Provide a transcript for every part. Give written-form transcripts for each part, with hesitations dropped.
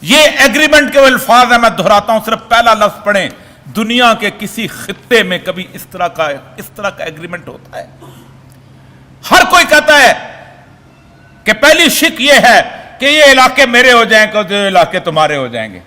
یہ ایگریمنٹ کے وہ الفاظ ہیں، میں دہراتا ہوں، صرف پہلا لفظ پڑھیں، دنیا کے کسی خطے میں کبھی اس طرح کا ایگریمنٹ ہوتا ہے؟ ہر کوئی کہتا ہے کہ پہلی شک یہ ہے کہ یہ علاقے میرے ہو جائیں گے، یہ علاقے تمہارے ہو جائیں گے۔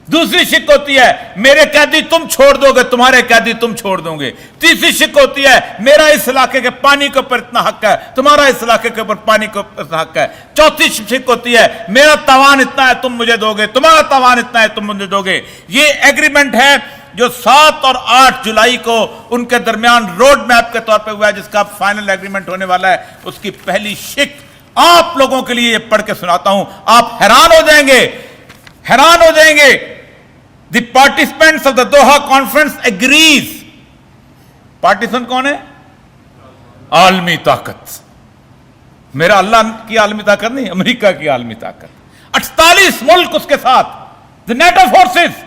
دوسری شک ہوتی ہے میرے قیدی تم چھوڑ دو گے، تمہارے قیدی تم چھوڑ دو گے۔ تیسری شک ہوتی ہے میرا اس علاقے کے پانی کے اوپر اتنا حق ہے، تمہارا اس علاقے کے اوپر پانی کے اوپر حق ہے۔ چوتھی شک ہوتی ہے میرا تاوان اتنا ہے تم مجھے دو گے، تمہارا تاوان اتنا ہے تم مجھے دو گے۔ یہ ایگریمنٹ ہے جو 7 اور 8 جولائی کو ان کے درمیان روڈ میپ کے طور پہ ہوا ہے، جس کا فائنل ایگریمنٹ ہونے والا ہے۔ اس کی پہلی شک آپ لوگوں کے لیے یہ پڑھ کے سناتا ہوں، آپ حیران ہو جائیں گے، حیران ہو جائیں گے۔ The participants of the Doha conference agrees. پارٹیسن کون ہے؟ عالمی طاقت۔ میرا اللہ کی عالمی طاقت نہیں، امریکہ کی عالمی طاقت۔ 48 ملک اس کے ساتھ، the NATO forces۔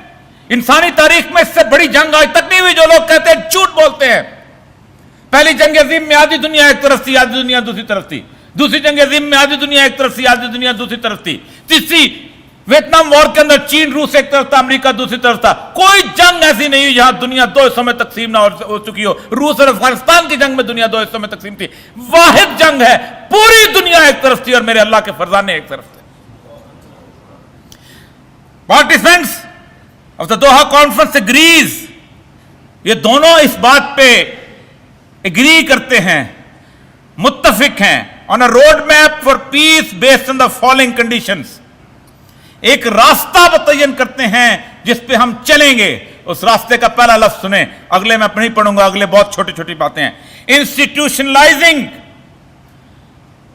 انسانی تاریخ میں اس سے بڑی جنگ آج تک نہیں ہوئی۔ جو لوگ کہتے ہیں جھوٹ بولتے ہیں۔ پہلی جنگ عظیم میں آدھی دنیا ایک طرف تھی، آدھی دنیا دوسری طرف تھی۔ دوسری جنگ عظیم میں آدھی دنیا ایک طرف تھی، آدھی دنیا دوسری طرف تھی۔ تیسری ویتنام وار کے اندر چین روس ایک طرف تھا، امریکہ دوسری طرف تھا۔ کوئی جنگ ایسی نہیں ہوئی جہاں دنیا 2 حصوں میں تقسیم نہ ہو چکی ہو۔ روس اور افغانستان کی جنگ میں دنیا 2 حصوں میں تقسیم تھی۔ واحد جنگ ہے، پوری دنیا ایک طرف تھی اور میرے اللہ کے فرزانے ایک طرف تھے۔ Participants of the Doha conference agrees, یہ دونوں اس بات پہ اگری کرتے ہیں، متفق ہیں، on a road map for peace based on the following conditions. ایک راستہ متعین کرتے ہیں جس پہ ہم چلیں گے۔ اس راستے کا پہلا لفظ سنیں، اگلے میں نہیں پڑھوں گا، اگلے بہت چھوٹی چھوٹی باتیں ہیں۔ انسٹیٹیوشنلائزنگ،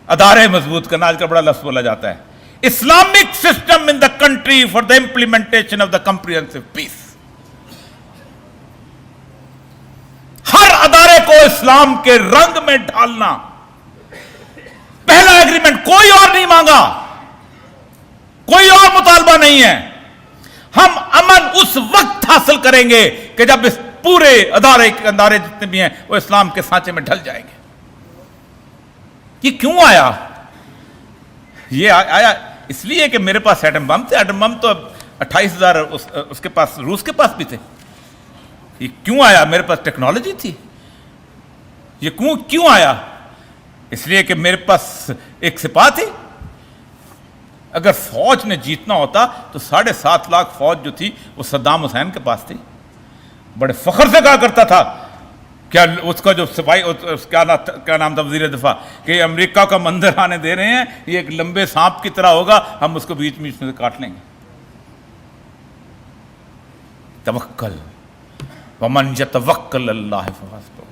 ادارے مضبوط کرنا، آج کل بڑا لفظ بولا جاتا ہے۔ Islamic system in the country for the implementation of the comprehensive peace. ہر ادارے کو اسلام کے رنگ میں ڈھالنا، پہلا ایگریمنٹ، کوئی اور نہیں مانگا، کوئی اور مطالبہ نہیں ہے۔ ہم امن اس وقت حاصل کریں گے کہ جب اس پورے ادارے جتنے بھی ہیں وہ اسلام کے سانچے میں ڈھل جائیں گے۔ یہ کیوں آیا؟ یہ آیا اس لیے کہ میرے پاس ایٹم بم تھے۔ ایٹم بم تو 28,000 اس کے پاس، روس کے پاس بھی تھے۔ یہ کیوں آیا؟ میرے پاس ٹیکنالوجی تھی۔ یہ کیوں آیا؟ اس لیے کہ میرے پاس ایک سپاہ تھی۔ اگر فوج نے جیتنا ہوتا تو 7.5 لاکھ فوج جو تھی وہ صدام حسین کے پاس تھی۔ بڑے فخر سے کہا کرتا تھا، کیا اس کا جو سپاہی کیا نام تھا، وزیر دفاع، کہ امریکہ کا منظر آنے دے رہے ہیں، یہ ایک لمبے سانپ کی طرح ہوگا، ہم اس کو بیچ میں سے کاٹ لیں گے۔ توکل ومن یتوکل اللہ فحسبہ۔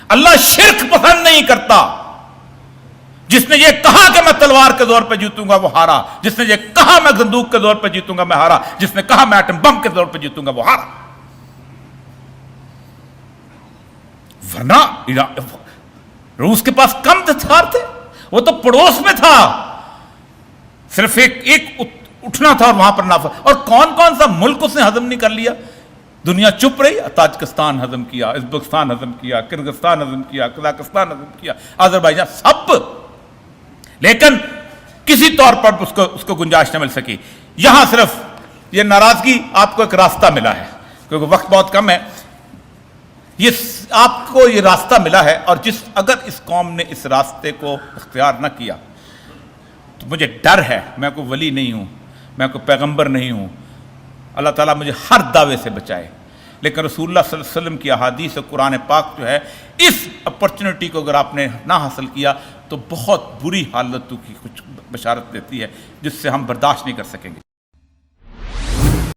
اللہ شرک پسند نہیں کرتا۔ جس نے یہ کہا کہ میں تلوار کے زور پہ جیتوں گا وہ ہارا، جس نے یہ کہا میں بندوق کے زور پہ جیتوں گا میں ہارا، جس نے کہا میں ایٹم بم کے زور پہ جیتوں گا وہ ہارا۔ ورنہ روس کے پاس کم ہتھیار تھے، وہ تو پڑوس میں تھا، صرف ایک اٹھنا تھا اور وہاں پر نافذ۔ اور کون کون سا ملک اس نے ہضم نہیں کر لیا؟ دنیا چپ رہی۔ تاجکستان ہضم کیا، ازبکستان ہضم کیا، کرغزستان ہضم کیا، قزاقستان ہضم کیا، آذربائیجان، سب، لیکن کسی طور پر اس کو گنجائش نہ مل سکی۔ یہاں صرف یہ ناراضگی، آپ کو ایک راستہ ملا ہے، کیونکہ وقت بہت کم ہے۔ یہ آپ کو یہ راستہ ملا ہے، اور اگر اس قوم نے اس راستے کو اختیار نہ کیا تو مجھے ڈر ہے، میں کوئی ولی نہیں ہوں، میں کوئی پیغمبر نہیں ہوں، اللہ تعالیٰ مجھے ہر دعوے سے بچائے، لیکن رسول اللہ صلی اللہ علیہ وسلم کی احادیث اور قرآن پاک جو ہے، اس اپرچونٹی کو اگر آپ نے نہ حاصل کیا تو بہت بری حالتوں کی کچھ بشارت دیتی ہے جس سے ہم برداشت نہیں کر سکیں گے۔